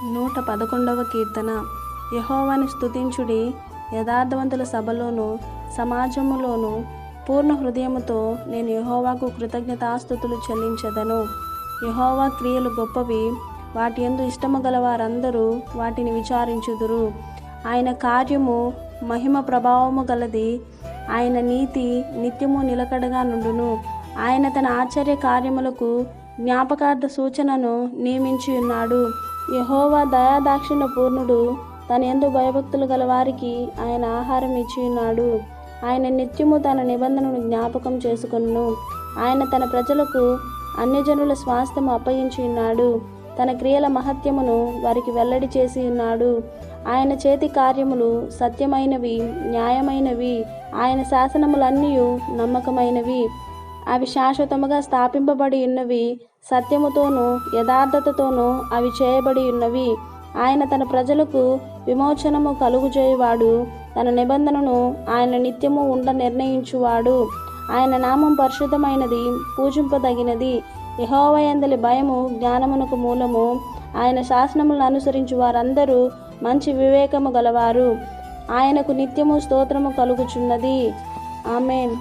111వ కీర్తన. యెహోవాను స్తుతించుడి, యథార్థవంతుల సభలోను సమాజములోను పూర్ణ హృదయముతో నేను యెహోవాకు కృతజ్ఞతాస్తుతులు చెల్లించెదను. యెహోవా క్రియలు గొప్పవి, వాటి యందు ఇష్టము గల వారందరూ వాటిని విచారించుదురు. ఆయన కార్యము మహిమ ప్రభావము గలది, ఆయన నీతి నిత్యము నిలకడగా నుండును. ఆయన తన ఆశ్చర్య కార్యములకు జ్ఞాపకార్థ సూచనను నియమించి ఉన్నాడు. యెహోవా దయాదాక్షిణ్య పూర్ణుడు, తన యందు భయభక్తులు గల వారికి ఆయన ఆహారం ఇచ్చి ఉన్నాడు. ఆయన నిత్యము తన నిబంధనను జ్ఞాపకం చేసుకొనును. ఆయన తన ప్రజలకు అన్యజనుల స్వాస్థ్యము అప్పగించి ఉన్నాడు. తన క్రియల మహత్యమును వారికి వెల్లడి చేసి ఉన్నాడు. ఆయన చేతి కార్యములు సత్యమైనవి, న్యాయమైనవి. ఆయన శాసనములన్నీ నమ్మకమైనవి. అవి శాశ్వతముగా స్థాపింపబడి ఉన్నవి. సత్యముతోనూ యథార్థతతోనూ అవి చేయబడి ఉన్నవి. ఆయన తన ప్రజలకు విమోచనము కలుగుచేయువాడు. తన నిబంధనను ఆయన నిత్యము ఉండ నిర్ణయించువాడు. ఆయన నామం పరిశుద్ధమైనది, పూజింపదగినది. యెహోవా యందలి భయము జ్ఞానమునకు మూలము. ఆయన శాసనములను అనుసరించు వారందరూ మంచి వివేకము గలవారు. ఆయనకు నిత్యము స్తోత్రము కలుగుచున్నది. ఆమేన్.